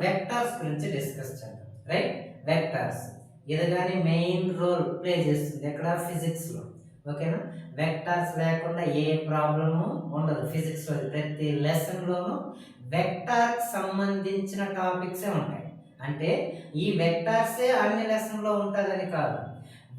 Vectors గురించి discuss చేద్దాం. Right, vectors ఇది కానీ మెయిన్ రోల్ ప్లే చేస్తుంది ఎక్కడ, ఫిజిక్స్లో. ఓకేనా, వెక్టార్స్ లేకుండా ఏ ప్రాబ్లము ఉండదు ఫిజిక్స్లో. ప్రతి లెసన్లోనూ వెక్టార్కి సంబంధించిన టాపిక్సే ఉంటాయి. అంటే ఈ వెక్టార్సే అన్ని లెసన్లో ఉంటుందని కాదు,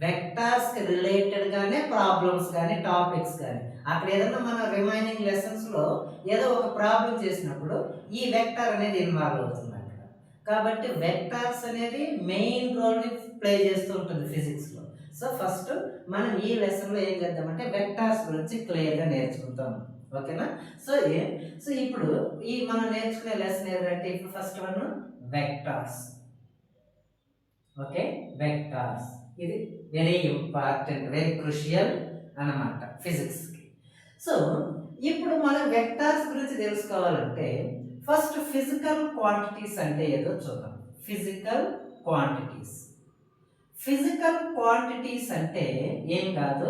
వెక్టార్స్కి రిలేటెడ్గానే ప్రాబ్లమ్స్ కానీ టాపిక్స్ కానీ అక్కడ ఏదన్నా మన రిమైనింగ్ లెసన్స్లో ఏదో ఒక ప్రాబ్లం చేసినప్పుడు ఈ వెక్టార్ అనేది ఇన్వాల్వ్ అవుతుంది అక్కడ. కాబట్టి వెక్టార్స్ అనేది మెయిన్ రోల్ని ప్లే చేస్తూ ఉంటుంది ఫిజిక్స్లో. సో ఫస్ట్ మనం ఈ లెసన్లో ఏం చేద్దామంటే వెక్టార్స్ గురించి క్లియర్గా నేర్చుకుంటాం. ఓకేనా, సో ఇప్పుడు ఈ మనం నేర్చుకునే లెసన్ ఏంటంటే ఇప్పుడు first one vectors. Okay, vectors ఇది వెరీ ఇంపార్టెంట్, వెరీ క్రూషియల్ అన్నమాట ఫిజిక్స్కి. సో ఇప్పుడు మనం వెక్టార్స్ గురించి తెలుసుకోవాలంటే ఫస్ట్ ఫిజికల్ క్వాంటిటీస్ అంటే ఏదో చూద్దాం. Physical quantities. ఫిజికల్ క్వాంటిటీస్ అంటే ఏం కాదు,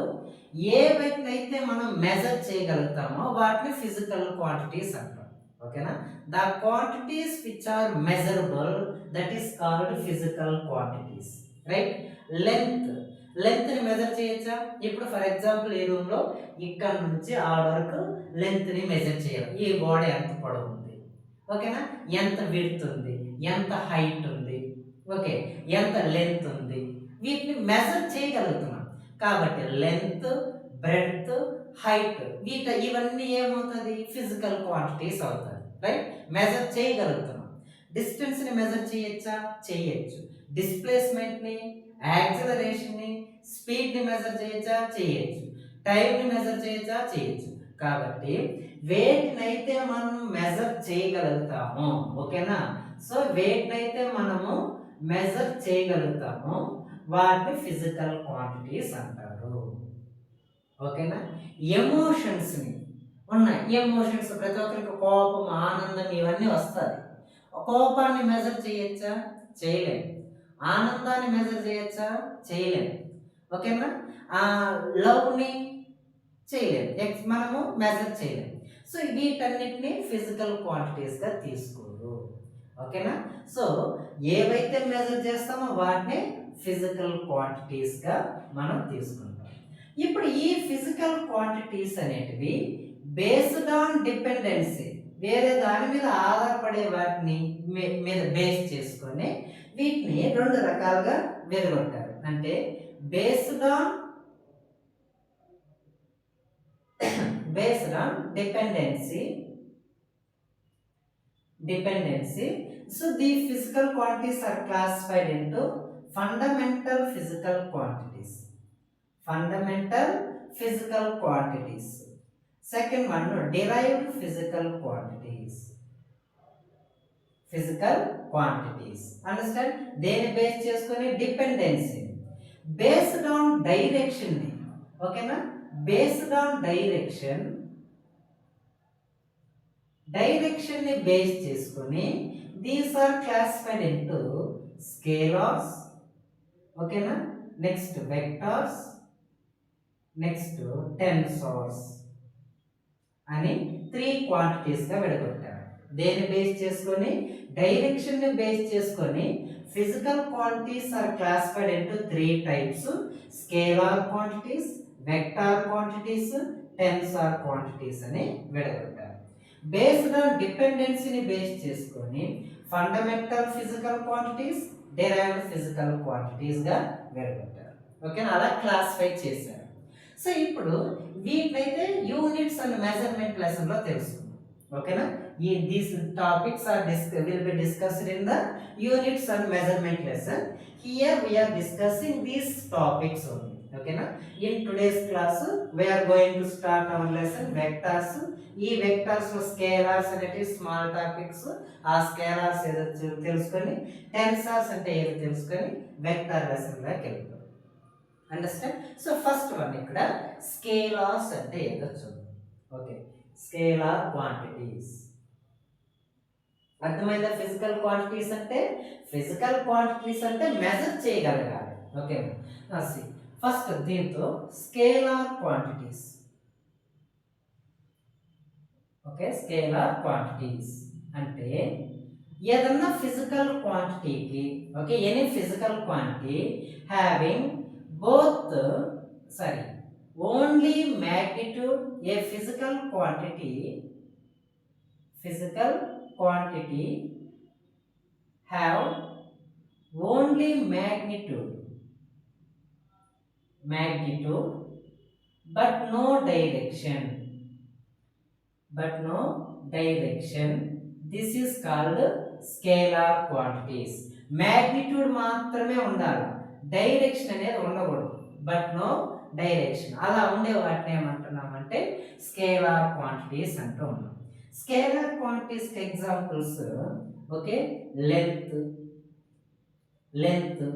ఏవైతే మనం మెజర్ చేయగలుగుతామో వాటిని ఫిజికల్ క్వాంటిటీస్ అంటాం. ఓకేనా, the quantities which are measurable that is called physical quantities. Right, లెంత్ని మెజర్ చేయొచ్చా? ఇప్పుడు ఫర్ ఎగ్జాంపుల్ ఈ రూమ్లో ఇక్కడ నుంచి ఆ వరకు లెంత్ని మెజర్ చేయాలి. ఈ బాడీ ఎంత పొడవు ఉంది, ఓకేనా, ఎంత విడ్త్ ఉంది, ఎంత హైట్ ఉంది, ఓకే, ఎంత లెంత్ ఉంది, వీటిని మెజర్ చేయగలుగుతున్నాం. కాబట్టి లెంత్, బ్రెడ్త్, హైట్ ఇవన్నీ ఏమవుతుంది, ఫిజికల్ క్వాంటిటీస్ అవుతుంది. రైట్, మెజర్ చేయగలుగుతున్నాం. డిస్టెన్స్ని మెజర్ చేయొచ్చా? చేయొచ్చు. డిస్ప్లేస్మెంట్ని, యాక్సిలరేషన్ని, స్పీడ్ని మెజర్ చేయొచ్చా? చేయొచ్చు. టైంని మెజర్ చేయొచ్చా? చేయొచ్చు. కాబట్టి వేటినైతే మనం మెజర్ చేయగలుగుతామో, ఓకేనా, సో వేటినైతే మనము మెజర్ చేయగలుగుతామో వాటిని ఫిజికల్ క్వాంటిటీస్ అంటారు. ఓకేనా, ఎమోషన్స్ని ఉన్నాయి. ఎమోషన్స్ ప్రతి ఒక్కరికి కోపం, ఆనందం ఇవన్నీ వస్తుంది. కోపాన్ని మెజర్ చేయొచ్చా? చేయలేము. ఆనందాన్ని మెజర్ చేయొచ్చా? చేయలేము. ఓకేనా, లవ్ని చేయలేము, మనము మెజర్ చేయలేము. సో వీటన్నిటిని ఫిజికల్ క్వాంటిటీస్గా తీసుకోరు. ఓకేనా, సో ఏవైతే మెజర్ చేస్తామో వాటిని ఫిజికల్ క్వాంటిటీస్గా మనం తీసుకుంటాం. ఇప్పుడు ఈ ఫిజికల్ క్వాంటిటీస్ అనేటివి బేస్డ్ ఆన్ డిపెండెన్సీ, వేరే దాని మీద ఆధారపడే వాటిని మీద బేస్ చేసుకొని వీటిని రెండు రకాలుగా విడగొట్టారు. అంటే based on dependency. So the physical quantities are classified into fundamental physical quantities. Second one, derived physical quantities. Understand? Then base చేసుకొని dependency. Based on direction. Okay na? Based on direction ని base చేసుకొని these are classified into scalars, ఓకేనా, next vectors, next tensors అని 3 క్వాంటిటీస్గా విడగొట్టారు. దేన్ని base చేసుకొని? డైరెక్షన్ని బేస్ చేసుకొని physical quantities are classified into 3 types: scalar quantities, vector quantities, tensor quantities అని విడగొట్టారు. బేస్డ్ ఆన్ డిపెండెన్సీని బేస్ చేసుకొని fundamental physical quantities, derived physical క్వాంటిటీస్గా విడగొట్టారు. ఓకేనా, అలా క్లాసిఫై చేశారు. సో ఇప్పుడు వీటినైతే యూనిట్స్ అండ్ మెజర్మెంట్ లెసన్లో తెలుసుకుందాం. ఓకేనా, these topics are will be discussed in the units and measurement lesson. Here we are discussing these topics only. Okay na? In today's class we are going to start our lesson vectors. ఈ vectors లో scalars అనేటివి small topics. ఆ scalars ఏదో తెలుసుకొని టెన్సార్స్ అంటే ఏదో తెలుసుకొని vector lesson లోకి వెళ్తాం. అండర్స్టాండ్? సో ఫస్ట్ వన్ ఇక్కడ స్కేలార్స్ అంటే ఏదో చూద్దాం. Okay, scalar quantities. అర్థమైందా? ఫిజికల్ క్వాంటిటీస్ అంటే మెజర్ చేయగలగాలి. ఓకే, ఫస్ట్ దీంతో scalar quantities. Okay, scalar quantities అంటే ఏదన్నా ఫిజికల్ క్వాంటిటీకి, okay, any physical quantity having both sorry only magnitude, a physical quantity have only magnitude but no direction, this is called scalar quantities. magnitude మాత్రమే ఉండాలి, direction అనేది ఉండకూడదు, but no direction. అలా ఉండే వాటిని ఏమంటున్నామంటే స్కేలార్ క్వాంటిటీస్ అంటూ ఉన్నాం. Scalar quantities examples, okay, length,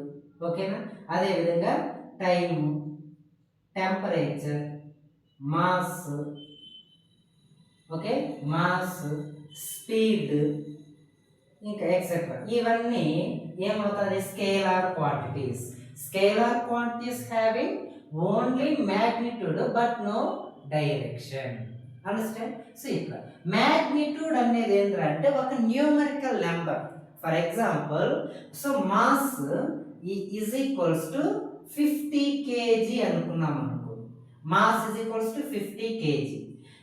ఓకేనా, అదేవిధంగా time, temperature, mass, okay, speed, ఇంకా ఎక్సెట్రా. ఇవన్నీ ఏమవుతుంది, scalar quantities. Scalar quantities having only magnitude but no direction. Understand? So ఇక్కడ మ్యాగ్నిట్యూడ్ అనేది ఏంటంటే ఒక numerical number. For example, so mass is equals to 50 kg అనుకున్నాం అనుకో, mass is equals to 50 kg.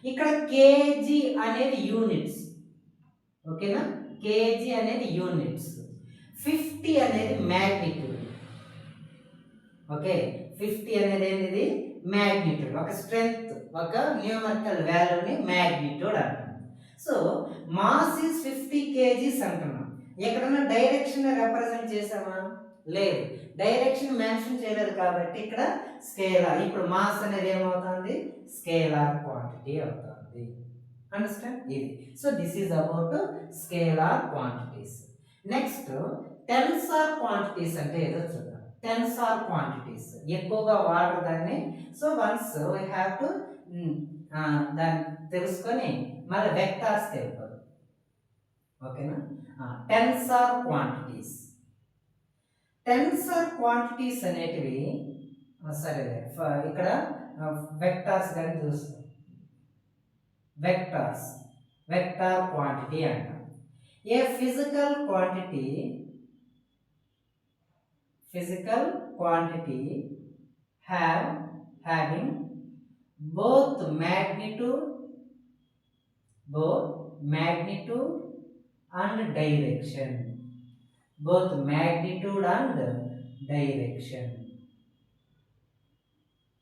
ఇక్కడ కేజీ అనేది యూనిట్స్, ఓకేనా, కేజీ అనేది యూనిట్స్, 50 అనేది మ్యాగ్నిట్యూడ్. ఓకే, 50 అనేది ఏంటిది, మ్యాగ్నిట్యూడ్, ఒక స్ట్రెంగ్త్, ఒక న్యూమరికల్ వాల్యూని మ్యాగ్నిట్యూడ్ అంటాం. సో మాస్ ఈజ్ 50 kgs అంటున్నాం. ఎక్కడన్నా డైరెక్షన్ రిప్రజెంట్ చేసామా? లేదు, డైరెక్షన్ మెన్షన్ చేయలేదు కాబట్టి ఇక్కడ స్కేలార్. ఇప్పుడు మాస్ అనేది ఏమవుతుంది, స్కేలార్ క్వాంటిటీ అవుతుంది. అండర్స్టాండ్? ఇది. So this is about scalar quantities. Next Tensor quantities అంటే ఏదో చూద్దాం. టెన్సార్ క్వాంటిటీస్ ఎక్కువగా వాడరు దాన్ని. So once we have to దాన్ని తెలుసుకొని మళ్ళీ వెక్టార్స్కి వెళ్ళిపోదు, ఓకేనా. టెన్సార్ క్వాంటిటీస్ అనేటివి సరే ఇక్కడ వెక్టార్స్ కానీ చూస్తాం. వెక్టార్ క్వాంటిటీ అంటాం. ఏ physical quantity having both magnitude and direction.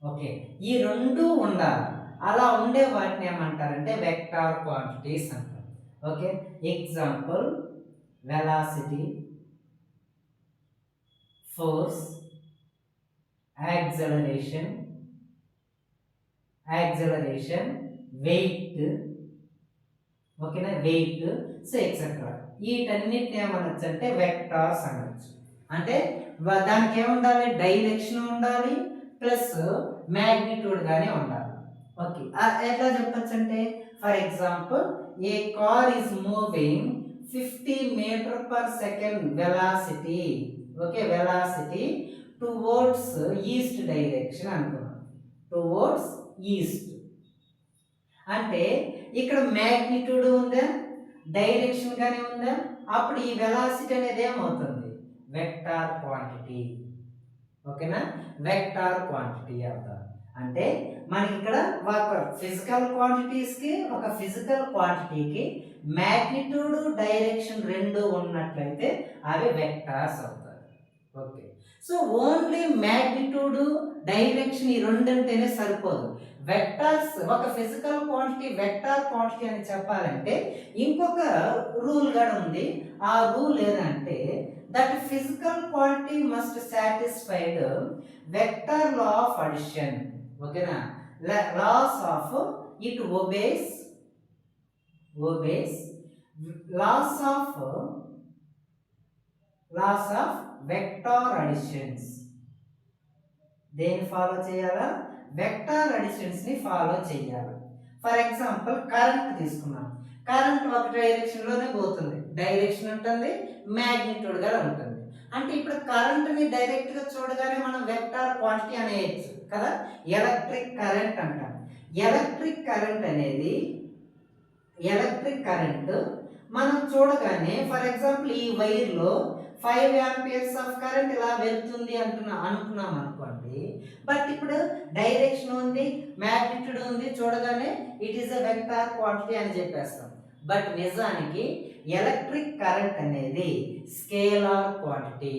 Okay, ఈ రెండు ఉండాలి. అలా ఉండే వాటిని ఏమంటారంటే వెక్టార్ క్వాంటిటీస్ అంటారు. Okay, example velocity, force, acceleration, weight, ఓకేనా, వెయిట్, సో ఎక్సెట్రా. వీటన్నిటిని ఏమనొచ్చు అంటే వెక్టార్స్ అనొచ్చు. అంటే దానికి ఏముండాలి, డైరెక్షన్ ఉండాలి ప్లస్ మ్యాగ్నిట్యూడ్ గానే ఉండాలి. ఓకే, ఎట్లా చెప్పచ్చు అంటే for example A car is moving 50 m/s velocity, okay, velocity towards east direction అనుకున్నాం. టువర్డ్స్ ఈస్ట్ అంటే ఇక్కడ మ్యాగ్నిట్యూడ్ ఉందా, డైరెక్షన్ గానే ఉందా, అప్పుడు ఈ వెలాసిటీ అనేది ఏమవుతుంది, వెక్టార్ క్వాంటిటీ. ఓకేనా, వెక్టార్ క్వాంటిటీ అవుతాం. అంటే మనకి ఇక్కడ ఒక ఫిజికల్ క్వాంటిటీస్కి, ఒక ఫిజికల్ క్వాంటిటీకి మ్యాగ్నిట్యూడ్, డైరెక్షన్ రెండు ఉన్నట్లయితే అవి వెక్టార్స్ అవుతాయి. Okay, so only magnitude, direction ఈ రెండంటేనే సరిపోదు. వెక్టార్స్, ఒక ఫిజికల్ క్వాంటిటీ వెక్టార్ క్వాంటిటీ అని చెప్పాలంటే ఇంకొక రూల్ కూడా ఉంది. ఆ రూల్ ఏదంటే that physical quantity must satisfied vector law of addition. ఓకేనా, laws of it obeys laws of vector additions. దేన్ని ఫాలో చేయాలా, వెక్టార్ అడిషన్స్ ని ఫాలో చేయాలి. ఫర్ ఎగ్జాంపుల్ కరెంట్ తీసుకున్నాం. కరెంట్ ఒక డైరెక్షన్ లోనే పోతుంది, డైరెక్షన్ ఉంటుంది, మ్యాగ్నిట్యూడ్ గా ఉంటుంది. అంటే ఇప్పుడు కరెంట్ ని డైరెక్ట్ గా చూడగానే మనం వెక్టార్ క్వాంటిటీ అనేయచ్చు కదా. ఎలక్ట్రిక్ కరెంట్ అంటాం. ఎలక్ట్రిక్ కరెంట్ మనం చూడగానే ఫర్ ఎగ్జాంపుల్ ఈ వైర్లో 5 amperes ఆఫ్ కరెంట్ ఇలా వెళ్తుంది అనుకున్నాం అనుకోండి. బట్ ఇప్పుడు డైరెక్షన్ ఉంది, మ్యాగ్నిట్యూడ్ ఉంది, చూడగానే it is a vector quantity అని చెప్పేస్తాం. బట్ నిజానికి ఎలక్ట్రిక్ కరెంట్ అనేది స్కేలార్ క్వాంటిటీ.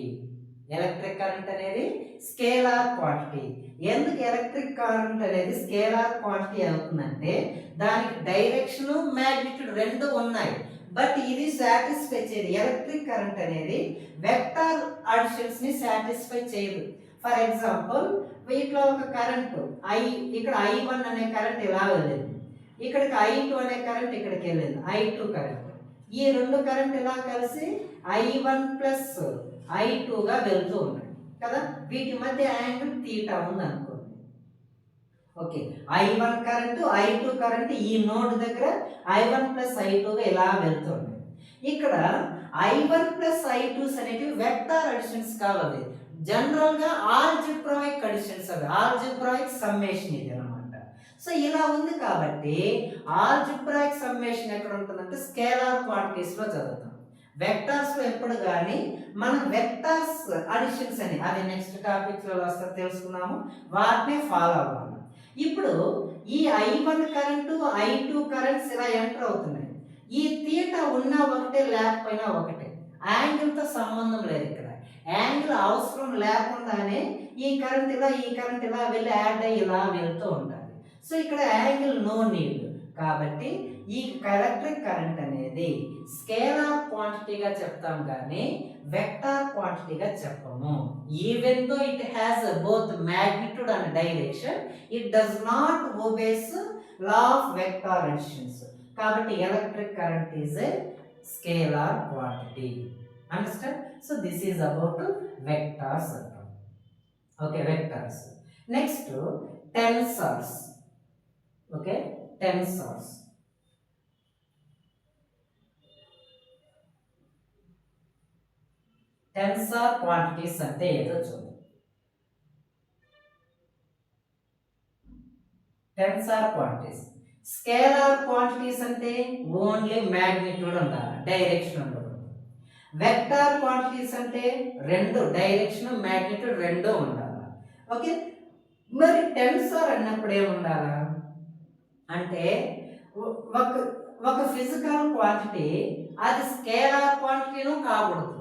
ఎలక్ట్రిక్ కరెంట్ అనేది స్కేలార్ క్వాంటిటీ. ఎందుకు ఎలక్ట్రిక్ కరెంట్ అనేది స్కేలార్ క్వాంటిటీ అవుతుందంటే దానికి డైరెక్షన్, మ్యాగ్నిట్యూడ్ రెండు ఉన్నాయి. బట్ ఇది సాటిస్ఫై చేయదు. ఎలక్ట్రిక్ కరెంట్ అనేది వెక్టార్ అడిషన్స్ ని సాటిస్ఫై చేయదు. ఫర్ ఎగ్జాంపుల్ వీటిలో ఒక కరెంట్ ఇక్కడ I1 అనే కరెంట్ ఇలా వెళ్ళింది, ఇక్కడికి I2 అనే కరెంట్ ఇక్కడికి వెళ్ళింది, I2 కరెంట్. ఈ రెండు కరెంట్ ఇలా కలిసి I1 ప్లస్ I2 గా వెళ్తూ ఉన్నాయి కదా. వీటి మధ్య యాంగిల్ తీటా ఉంది అనుకోండి. Okay, I1 current I2 current ఈ నోడ్ దగ్గర I1 ప్లస్ I2 గా ఇలా వెళ్తుంది. ఇక్కడ I1 ప్లస్ I2s అనేటివి వెక్టార్ అడిషన్స్ కావాలి. జనరల్ గా ఆల్జిబ్రాయిక్ అడిషన్స్, అవి ఆల్జిబ్రాయిక్ సమ్మేషన్ ఇది అనమాట. సో ఇలా ఉంది కాబట్టి ఆల్జిబ్రాయిక్ సమ్మేషన్ ఎక్కడ ఉంటుందంటే స్కేలార్ క్వాంటిటీస్ లో చదువుతాం. వెక్టార్స్ లో ఎప్పుడు కానీ మనం వెక్టార్స్ అడిషన్స్ అని అది నెక్స్ట్ టాపిక్స్ లో వస్తే తెలుసుకున్నాము, వాటిని ఫాలో అవ్వాలి. ఇప్పుడు ఈ I1 కరెంటు I2 కరెంట్స్ ఇలా ఎంటర్ అవుతున్నాయి. ఈ తీటా ఉన్నా ఒకటే లేకపోయినా ఒకటే, యాంగిల్తో సంబంధం లేదు. ఇక్కడ యాంగిల్ అవసరం లేకుండానే ఈ కరెంట్ ఇలా వెళ్ళి యాడ్ అయ్యి ఇలా వెళ్తూ ఉండాలి. సో ఇక్కడ యాంగిల్ నో నీడ్. కాబట్టి ఈ ఎలక్ట్రిక్ కరెంట్ అనేది స్కేలార్ క్వాంటిటీగా చెప్తాం కానీ వెక్టార్ క్వాంటిటీగా చెప్పము. Even though it has both magnitude and direction, it does not obeys law of vector additions. కాబట్టి electric current is a scalar quantity. Understand? So this is about vectors అంటాం. Okay, vectors. Next tensors. Okay, tensors. Tensor quantities అంటే ఏదో చూద్దాం. Tensor quantities, scalar quantities అంటే only magnitude ఉండాలి, direction ఉండదు. Vector quantities అంటే రెండు, డైరెక్షన్ మ్యాగ్నిట్యూడ్ రెండు ఉండాలి. ఓకే, మరి టెన్సర్ అన్నప్పుడు ఏముండాలా అంటే ఒక ఫిజికల్ క్వాంటిటీ అది స్కేలార్ క్వాంటిటీను కాకూడదు,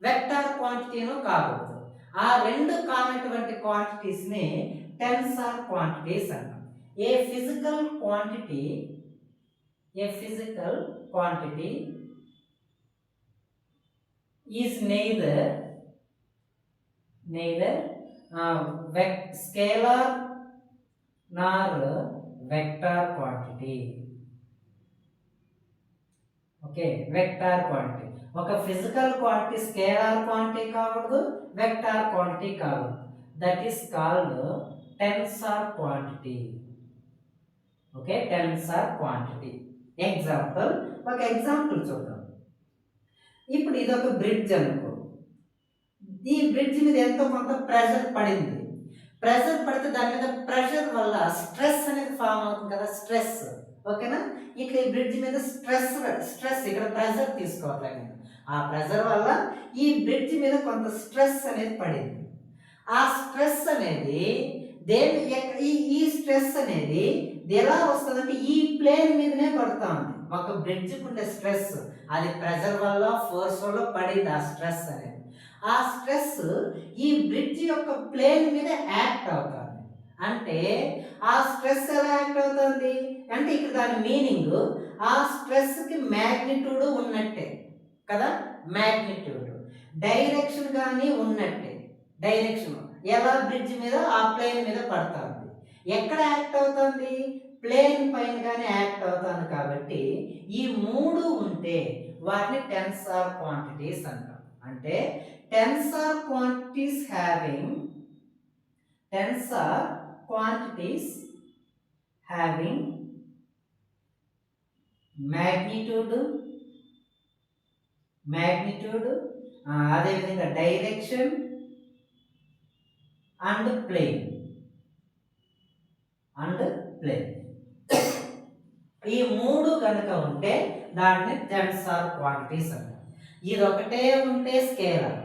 వెక్టార్ క్వాంటిటీను కాకూడదు. ఆ రెండు కానటువంటి క్వాంటిటీస్ ని టెన్సర్ క్వాంటిటీస్ అంటాం. A physical quantity is neither scalar nor vector quantity. Okay, vector quantity ఒక ఫిజికల్ క్వాంటిటీ స్కేలార్ క్వాంటిటీ కాకూడదు, వెక్టార్ క్వాంటిటీ కాకూడదు. That is called tensor quantity. Okay, tensor quantity. Example, ఒక ఎగ్జాంపుల్ చూద్దాం. ఇప్పుడు ఇది ఒక బ్రిడ్జ్ అనుకో. ఈ బ్రిడ్జ్ మీద ఎంతో కొంత ప్రెషర్ పడింది. ప్రెషర్ పడితే దాని మీద ప్రెషర్ వల్ల స్ట్రెస్ అనేది ఫామ్ అవుతుంది కదా, స్ట్రెస్. ఓకేనా? ఇట్లా ఈ బ్రిడ్జ్ మీద స్ట్రెస్ ఇక్కడ ప్రెషర్ తీసుకోవాలి. ఆ ప్రెషర్ వల్ల ఈ బ్రిడ్జ్ మీద కొంత స్ట్రెస్ అనేది పడింది. ఆ స్ట్రెస్ అనేది ఈ స్ట్రెస్ అనేది ఎలా వస్తుందంటే ఈ ప్లేన్ మీదనే పడుతూ ఉంది. ఒక బ్రిడ్జ్కి ఉండే స్ట్రెస్ అది ప్రెషర్ వల్ల, ఫోర్స్ వల్ల పడింది ఆ స్ట్రెస్ అనేది. ఆ స్ట్రెస్ ఈ బ్రిడ్జ్ యొక్క ప్లేన్ మీద యాక్ట్ అవుతుంది. అంటే ఆ స్ట్రెస్ ఎలా యాక్ట్ అవుతుంది అంటే ఇక్కడ దాని మీనింగ్ ఆ స్ట్రెస్కి మ్యాగ్నిట్యూడ్ ఉన్నట్టే కదా, మ్యాగ్నిట్యూడ్. డైరెక్షన్ కానీ ఉన్నట్టే. డైరెక్షన్ ఎలా బ్రిడ్జ్ మీద ఆ ప్లేన్ మీద పడుతుంది. ఎక్కడ యాక్ట్ అవుతుంది? ప్లేన్ పైన కానీ యాక్ట్ అవుతుంది. కాబట్టి ఈ మూడు ఉంటే వాటిని టెన్సర్ క్వాంటిటీస్ అంటాం. అంటే టెన్సర్ క్వాంటిటీస్ having magnitude అదేవిధంగా డైరెక్షన్ అండ్ ప్లేన్ ఈ మూడు కనుక ఉంటే దాన్ని టెన్సార్ క్వాంటిటీస్ అంటారు. ఇది ఒకటే ఉంటే స్కేలర్,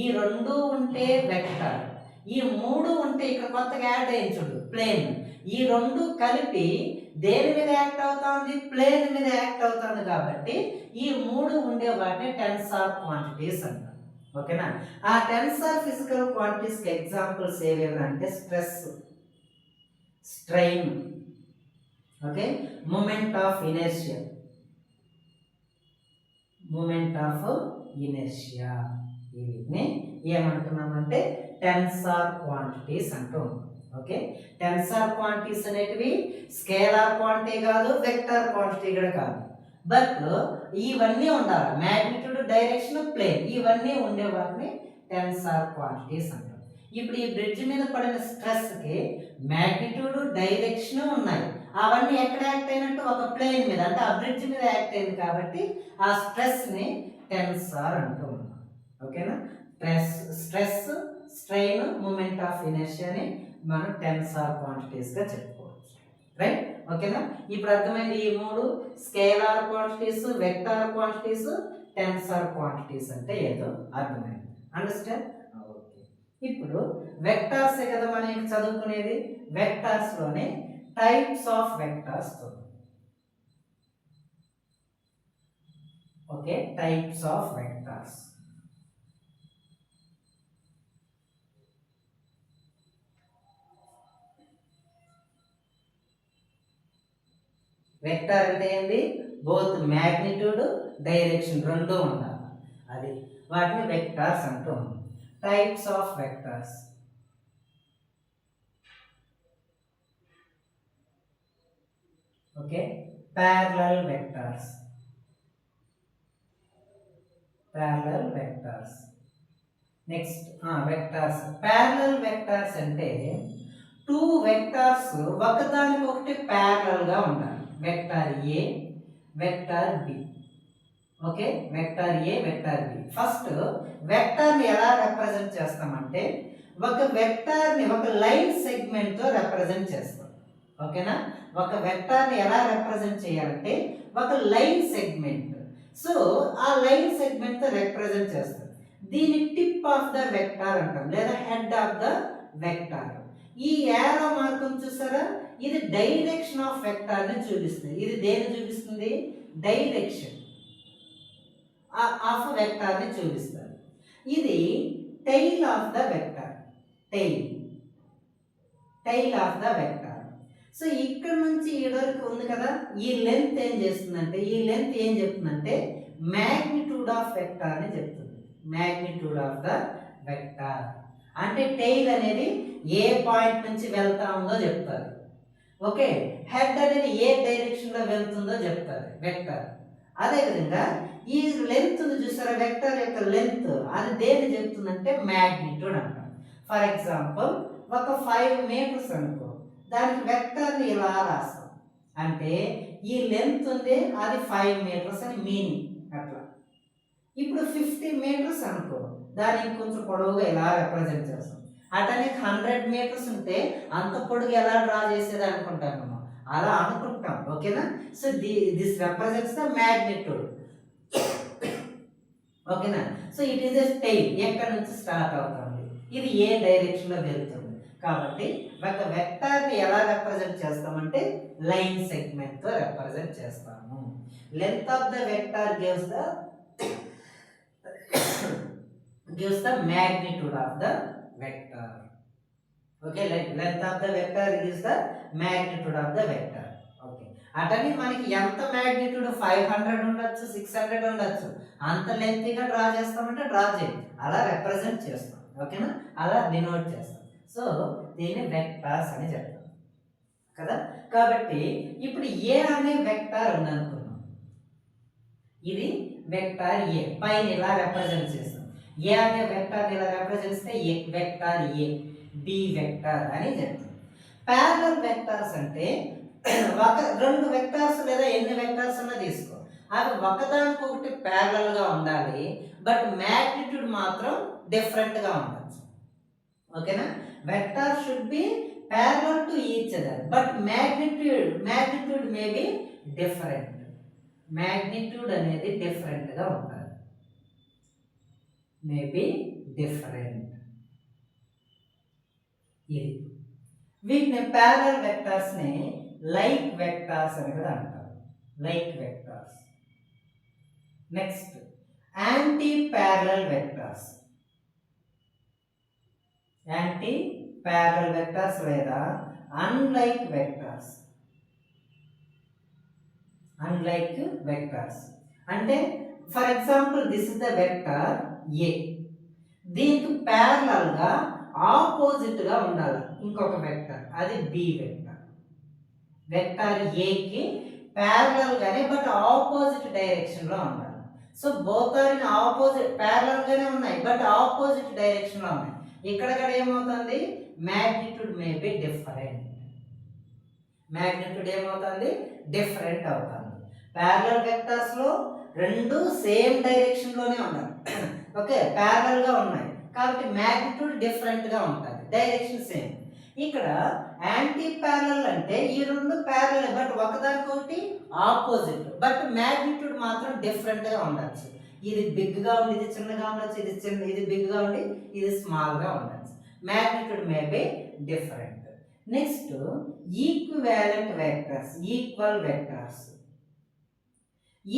ఈ రెండు ఉంటే వెక్టర్, ఈ మూడు ఉంటే ఇక్కడ కొత్తగా యాడ్ అయ్యింది చూడు ప్లేన్. ఈ రెండు కలిపి దేని మీద యాక్ట్ అవుతుంది? ప్లేన్ మీద యాక్ట్ అవుతుంది. కాబట్టి ఈ మూడు ఉండే వాటిని టెన్సార్ క్వాంటిటీస్ అంటారు. ఓకేనా? ఆ టెన్సార్ ఫిజికల్ క్వాంటిటీస్కి ఎగ్జాంపుల్స్ ఏవేవి అంటే stress, strain, okay, moment of inertia, moment of inertia. వీటిని ఏమంటున్నామంటే టెన్సార్ క్వాంటిటీస్ అంటూ ఉంటాం. ఓకే, టెన్సార్ క్వాంటిటీస్ అనేటివి స్కేలార్ క్వాంటిటీ కాదు, వెక్టర్ క్వాంటిటీ కూడా కాదు, బట్ ఇవన్నీ ఉండాలి. మ్యాగ్నిట్యూడ్, డైరెక్షన్, ప్లేన్ ఇవన్నీ ఉండే వాటిని టెన్సార్ క్వాంటిటీస్ అంటాం. ఇప్పుడు ఈ బ్రిడ్జ్ మీద పడిన స్ట్రెస్కి మ్యాగ్నిట్యూడ్, డైరెక్షన్ ఉన్నాయి. అవన్నీ ఎక్కడ యాక్ట్ అయినట్టు? ఒక ప్లేన్ మీద, అంటే ఆ బ్రిడ్జ్ మీద యాక్ట్ అయింది కాబట్టి ఆ స్ట్రెస్ని టెన్సార్ అంటూ ఉన్నాం. ఓకేనా? స్ట్రెస్, స్ట్రెయిన్, మూమెంట్ ఆఫ్ ఇనర్షియాని మనం టెన్సార్ క్వాంటిటీస్గా చెప్పుకోవచ్చు. రైట్? ఓకేనా? ఇప్పుడు అర్థమైంది ఈ మూడు scalar quantities, vector quantities, tensor quantities అంటే ఏదో అర్థమైంది. అండర్స్టాండ్? ఓకే. ఇప్పుడు వెక్టార్స్ కదా మనం చదువుకునేది. వెక్టార్స్లోనే types of vectors. Okay, types of vectors. Vector అంటే ఏంటి? బోత్ మ్యాగ్నిట్యూడ్, డైరెక్షన్ రెండు ఉండాలి. అది వాటిని వెక్టార్స్ అంటూ ఉన్నాం. Types of vectors. Okay, parallel vectors, parallel vectors. Next vectors. parallel vectors అంటే టూ వెక్టార్స్ ఒకదానికొకటి ప్యారలల్ గా ఉండాలి. వెక్టార్ ఏ, వెక్టార్ బి. ఓకే, వెక్టార్ ఏ, వెక్టార్ బి. ఫస్ట్ వెక్టార్ని ఎలా రిప్రజెంట్ చేస్తామంటే ఒక వెక్టార్ని ఒక లైన్ సెగ్మెంట్ తో రిప్రజెంట్ చేస్తాం. ఓకేనా? ఒక వెక్టార్ని ఎలా రిప్రజెంట్ చేయాలంటే ఒక లైన్ సెగ్మెంట్. సో ఆ లైన్ సెగ్మెంట్ తో రిప్రజెంట్ చేస్తాం. దీని టిప్ ఆఫ్ ద వెక్టార్ అంటాం, లేదా హెడ్ ఆఫ్ ద వెక్టార్. ఈ యారో మార్కం చూసారా? ఇది డైరెక్షన్ ఆఫ్ వెక్టార్ ని చూపిస్తుంది. ఇది దేని చూపిస్తుంది? డైరెక్షన్ ఆఫ్ వెక్టార్ ని చూపిస్తుంది. ఇది tail of the vector, tail of the vector. So ఇక్కడ నుంచి ఈ వరకు ఉంది కదా, ఈ లెంత్ ఏం చేస్తుందంటే, ఈ లెంత్ ఏం చెప్తుందంటే మ్యాగ్నిట్యూడ్ ఆఫ్ వెక్టార్ అని చెప్తుంది. మ్యాగ్నిట్యూడ్ ఆఫ్ ద వెక్టార్ అంటే టైల్ అనేది ఏ పాయింట్ నుంచి వెళ్తా ఉందో చెప్తారు. ఓకే, హెడ్ అనేది ఏ డైరెక్షన్ లో వెళ్తుందో చెప్తారు వెక్టార్. అదేవిధంగా ఈ లెంత్ చూసారా, వెక్టార్ యొక్క లెంత్, అది దేని చెప్తుందంటే మ్యాగ్నిట్యూడ్ అంటాం. ఫర్ ఎగ్జాంపుల్ ఒక 5 మీటర్స్ అనుకో, దానికి వెక్టార్ని ఇలా రాస్తాం అంటే ఈ లెంత్ ఉంది, అది 5 మీటర్స్ అని మీనింగ్. అట్లా ఇప్పుడు 50 మీటర్స్ అనుకో, దానికి కొంచెం పొడవుగా ఇలా రిప్రజెంట్ చేస్తాం. అటనే 100 మీటర్స్ ఉంటే అంత పొడుగు ఎలా డ్రా చేసేది అనుకుంటాం మనం, అలా అనుకుంటాం. ఓకేనా? So this represents the magnitude. ఓకేనా? So it is a tail, ఎక్కడ నుంచి స్టార్ట్ అవుతుంది, ఇది ఏ డైరెక్షన్ లో వెళ్తుంది. కాబట్టి ఒక వెక్టార్ని ఎలా రిప్రజెంట్ చేస్తామంటే లైన్ సెగ్మెంట్ తో రిప్రజెంట్ చేస్తాము. Length of the vector gives the magnitude of the vector. Okay, length of the vector is the magnitude of the vector. Okay, అటని మనకి ఎంత మ్యాగ్నిట్యూడ్ 500 ఉండొచ్చు, 600 ఉండొచ్చు, అంత లెంతీగా డ్రా చేస్తామంటే డ్రా చేయం, అలా రిప్రజెంట్ చేస్తాం. ఓకేనా? అలా డినోట్ చేస్తాం. సో దీన్ని వెక్టార్స్ అని చెప్తాం కదా. కాబట్టి ఇప్పుడు ఏ అనే వెక్టార్ ఉందనుకున్నాం, ఇది వెక్టార్ ఏ, పైన ఇలా రిప్రజెంట్ చేస్తాం. ఏ అనే వెక్టార్ ఇలా రిప్రజెంట్ చేస్తే ఏ వెక్టార్ ఏ, బి వెక్టార్ అని చెప్తాం. ప్యారలల్ వెక్టార్స్ అంటే ఒక రెండు వెక్టార్స్ లేదా ఎన్ని వెక్టార్స్ అన్నా తీసుకో, అవి ఒకదానికొకటి ప్యారలల్ గా ఉండాలి, బట్ మ్యాగ్నిట్యూడ్ మాత్రం డిఫరెంట్ గా ఉండొచ్చు. ఓకేనా? Vector should be parallel to each other, but magnitude may be different. Magnitude అనేది డిఫరెంట్గా ఉంటుంది. May be different. ఇది వీటిని ప్యారలల్ వెక్టార్స్ని లైక్ వెక్టార్స్ అని కూడా అంటారు. Like vectors. Next anti parallel vectors. Anti parallel vectors లేదా అన్లైక్ వెక్టార్స్. అన్లైక్ వెక్టార్స్ అంటే for example this is the vector A. దీనికి ప్యారలల్ గా ఆపోజిట్ గా ఉండాలి ఇంకొక వెక్టార్, అది బి వెక్టార్. వెక్టార్ ఏకి ప్యారలల్ గానే బట్ ఆపోజిట్ డైరెక్షన్ లో ఉండాలి. So both are in opposite, parallel గానే ఉన్నాయి బట్ ఆపోజిట్ డైరెక్షన్ లో ఉన్నాయి. ఇక్కడ ఏమవుతుంది, magnitude may be different. Magnitude ఏమవుతుంది, డిఫరెంట్ అవుతుంది. ప్యారలల్ వెక్టర్స్ లో రెండు సేమ్ డైరెక్షన్ లోనే ఉండాలి. ఓకే, ప్యారలల్ గా ఉన్నాయి కాబట్టి మ్యాగ్నిట్యూడ్ డిఫరెంట్ గా ఉంటుంది, డైరెక్షన్ సేమ్. ఇక్కడ యాంటీ ప్యారలల్ అంటే ఈ రెండు ప్యారలల్ బట్ ఒకదానికొకటి ఆపోజిట్, బట్ మ్యాగ్నిట్యూడ్ మాత్రం డిఫరెంట్ గా ఉండొచ్చు. ఇది బిగ్ గా ఉండి ఇది చిన్నగా ఉండొచ్చు, ఇది బిగ్ గా ఉండి ఇది స్మాల్ గా ఉండొచ్చు. Magnitude may be different. Next equivalent vectors, equal vectors.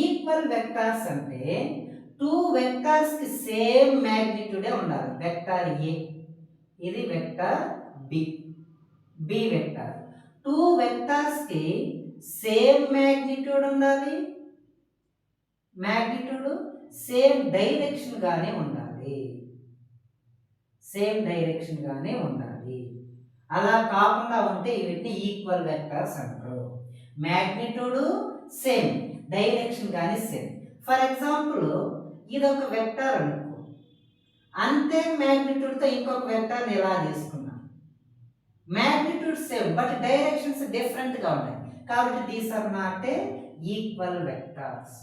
Equal vectors అంటే టూ వెక్టర్స్ కి సేమ్ మ్యాగ్నిట్యూడే ఉండాలి. వెక్టర్ ఏ, ఇది vector B, B vector. Two vectors కి సేమ్ మ్యాగ్నిట్యూడ్ ఉండాలి, మ్యాగ్నిట్యూడ్ సేమ్ డైరెక్షన్ గానే ఉండాలి, సేమ్ డైరెక్షన్ గానే ఉండాలి. అలా కాకుండా ఉంటే వీటిని ఈక్వల్ వెక్టర్స్ అంటారు. మ్యాగ్నిట్యూడ్ సేమ్, డైరెక్షన్ కానీ సేమ్. ఫర్ ఎగ్జాంపుల్ ఇది ఒక వెక్టర్ అనుకో, అంతే మ్యాగ్నిట్యూడ్తో ఇంకొక వెక్టర్ని ఎలా తీసుకున్నాం, మ్యాగ్నిట్యూడ్ సేమ్ బట్ డైరెక్షన్స్ డిఫరెంట్గా ఉన్నాయి కాబట్టి these are not a equal vectors.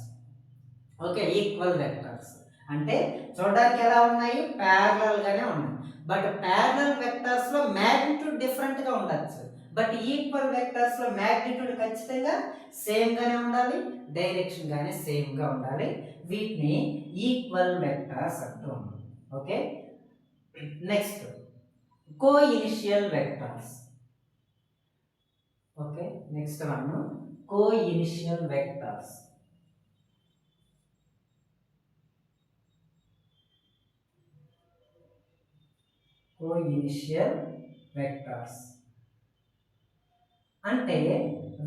Okay, equal vectors అంటే చూడడానికి ఎలా ఉన్నాయి, ప్యారలల్ గానే ఉన్నాయి బట్ ప్యారలల్ వెక్టర్స్ లో మ్యాగ్నిట్యూడ్ డిఫరెంట్ గా ఉండొచ్చు. బట్ ఈక్వల్ వెక్టర్స్ లో మ్యాగ్నిట్యూడ్ ఖచ్చితంగా సేమ్ గానే ఉండాలి, డైరెక్షన్ గానే సేమ్ గా ఉండాలి. వీటిని ఈక్వల్ వెక్టర్స్ అంటూ. Okay, next coinitial vectors. Okay, next one coinitial vectors. Coinitial vectors అంటే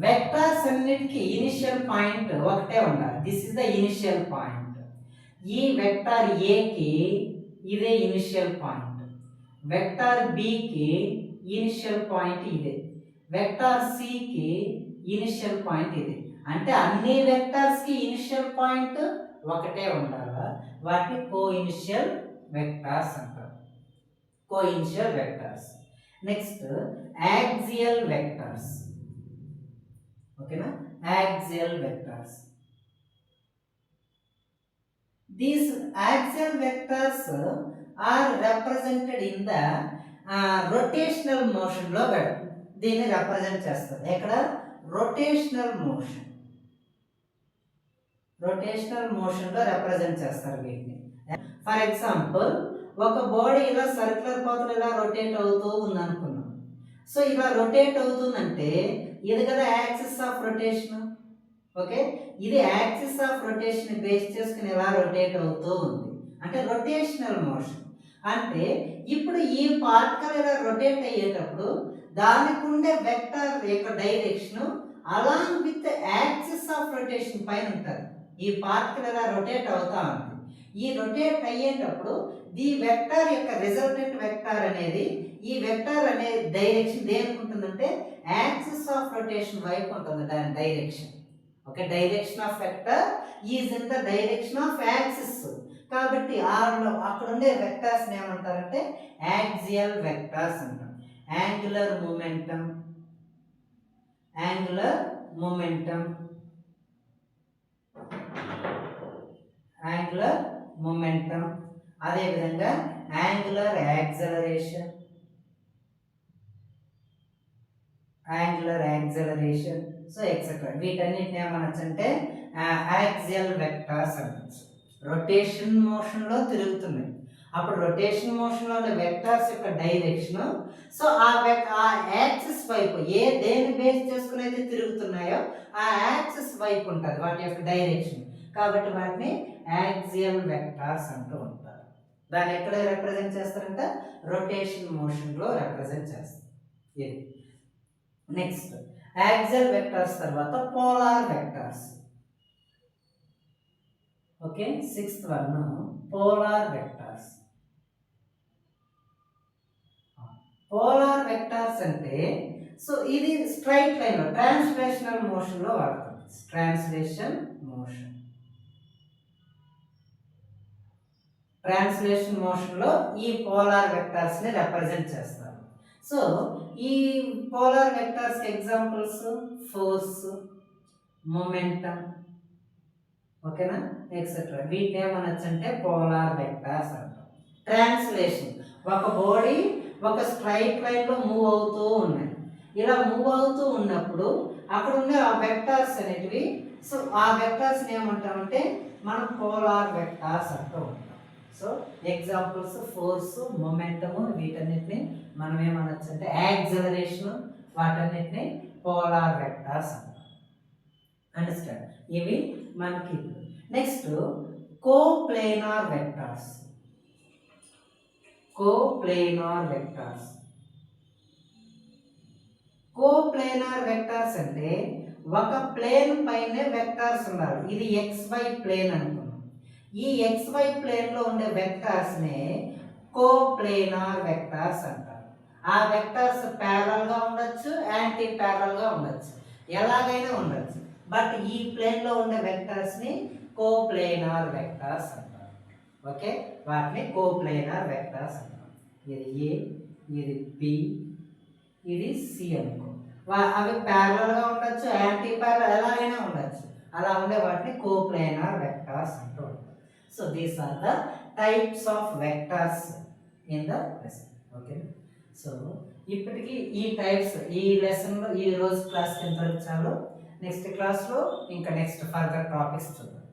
వెక్టర్స్ అన్నిటికీ ఇనిషియల్ పాయింట్ ఒకటే ఉండాలి. This is the initial point. ఈ వెక్టర్ ఏకి ఇదే ఇనిషియల్ పాయింట్, వెక్టర్ బికి ఇనిషియల్ పాయింట్ ఇదే, వెక్టర్ సికి ఇనిషియల్ పాయింట్ ఇదే. అంటే అన్ని వెక్టర్స్ కి ఇనిషియల్ పాయింట్ ఒకటే ఉండాలి. వాటిని కోఇనిషియల్ వెక్టర్స్ అంటారు. Coinitial vectors. Next axial vectors. ఓకేనా, axial vectors. These axial vectors are represented in the rotational motion లో దీన్ని రిప్రజెంట్ చేస్తారు. ఎక్కడ రొటేషనల్ మోషన్, రొటేషనల్ మోషన్ లో రిప్రజెంట్ చేస్తారు వీటిని. ఫర్ ఎగ్జాంపుల్ ఒక బాడీ ఇలా సర్క్యులర్ పాత్ ఇలా రొటేట్ అవుతూ ఉంది అనుకున్నాం. సో ఇలా రొటేట్ అవుతుందంటే ఇది కదా యాక్సిస్ ఆఫ్ రొటేషన్. ఓకే, ఇది యాక్సిస్ ఆఫ్ రొటేషన్ బేస్ చేసుకుని ఇలా రొటేట్ అవుతూ ఉంది అంటే రొటేషనల్ మోషన్. అంటే ఇప్పుడు ఈ పార్టికల్ ఇలా రొటేట్ అయ్యేటప్పుడు దానికి ఉండే వెక్టర్ యొక్క direction along with axis of rotation పైన ఉంటుంది. ఈ పార్టికల్ ఇలా రొటేట్ అవుతా ఉంది. ఈ రొటేట్ అయ్యేటప్పుడు ఈ వెక్టర్ యొక్క రిజల్టెంట్ వెక్టర్ అనేది ఈ వెక్టర్ అనే డైరెక్షన్ దేనికి ఉంటుందంటే యాక్సిస్ ఆఫ్ రొటేషన్ వైపు ఉంటుంది దాని direction. Okay, direction of vector is in the direction of axis. కాబట్టి అక్కడ ఉండే వెక్టర్స్ ఏమంటారంటే యాక్సియల్ వెక్టర్స్ అంటాం. Angular momentum, angular momentum, angular momentum, అదేవిధంగా angular acceleration, angular acceleration, so etcetera. వీటన్నిటిని ఏమనొచ్చు అంటే యాక్సియల్ వెక్టార్స్ అనొచ్చు. రొటేషన్ మోషన్లో తిరుగుతున్నాయి. అప్పుడు రొటేషన్ మోషన్లో ఉన్న వెక్టార్స్ యొక్క డైరెక్షన్, సో ఆ యాక్సిస్ వైపు దేని బేస్ చేసుకుని అయితే తిరుగుతున్నాయో ఆ యాక్సిస్ వైపు ఉంటుంది వాటి యొక్క డైరెక్షన్. కాబట్టి వాటిని యాక్సియల్ వెక్టార్స్ అంటూ ఉంటారు. దాన్ని ఎక్కడ రిప్రజెంట్ చేస్తారంటే రొటేషన్ మోషన్లో రిప్రజెంట్ చేస్తారు. ఇది నెక్స్ట్ యాక్సియల్ వెక్టార్స్ తర్వాత polar vectors. Okay, 6th one polar vectors. Polar vectors అంటే సో ఇది స్ట్రైట్ లైన్లో ట్రాన్స్లేషనల్ మోషన్లో వాడతాం. ట్రాన్స్లేషన్ మోషన్, ట్రాన్స్లేషన్ మోషన్లో ఈ పోలార్ వెక్టార్స్ని రిప్రజెంట్ చేస్తారు. సో ఈ polar vectors examples force, momentum, ఓకేనా, ఎక్సెట్రా. వీటిని ఏమనొచ్చు అంటే పోలార్ వెక్టార్స్ అంటాం. ట్రాన్స్లేషన్, ఒక బాడీ ఒక స్ట్రైట్ లైన్లో మూవ్ అవుతూ ఉన్నాయి. ఇలా మూవ్ అవుతూ ఉన్నప్పుడు అక్కడ ఉండే ఆ వెక్టార్స్ అనేటివి, సో ఆ వెక్టార్స్ని ఏమంటామంటే మనం పోలార్ వెక్టార్స్ అంటూ ఉంటాం. సో ఎగ్జాంపుల్స్ ఫోర్స్, మొమెంటము, వీటన్నిటిని మనం ఏమనొచ్చు అంటే యాక్సలరేషన్, వాటన్నిటిని పోలార్ వెక్టార్స్ అంటాం. అండర్స్టాండ్? ఇవి మనకి. Next coplanar vectors. Coplanar vectors. Coplanar vectors అంటే ఒక ప్లేన్ పైనే వెక్టార్స్ ఉండాలి. ఇది XY ప్లేన్ అనుకున్నాం. ఈ XY ప్లేన్లో ఉండే వెక్టార్స్నే కోప్లేనార్ వెక్టార్స్ అంటారు. ఆ వెక్టార్స్ ప్యారల్గా ఉండొచ్చు, యాంటీ ప్యారల్గా ఉండొచ్చు, ఎలాగైనా ఉండొచ్చు. బట్ ఈ ప్లేన్లో ఉండే వెక్టార్స్ని కోప్లేనార్ వెక్టార్స్ అంటారు. ఓకే, వాటిని కోప్లేనార్ వెక్టార్స్ అంటారు. ఇది ఏ, ఇది బి, ఇది సి అనుకో. అవి ప్యారల్గా ఉండొచ్చు, యాంటీ ప్యారల్, ఎలాగైనా ఉండొచ్చు. అలా ఉండే వాటిని కోప్లేనార్ వెక్టార్స్ అంటూ ఉంటారు. So these are the types of vectors in the lesson. Okay, so ఇప్పటికీ ఈ టైప్స్ ఈ లెసన్లో ఈ రోజు క్లాస్కి ఎంత చాలు. నెక్స్ట్ క్లాస్లో ఇంకా నెక్స్ట్ ఫర్దర్ టాపిక్స్ చూద్దాం.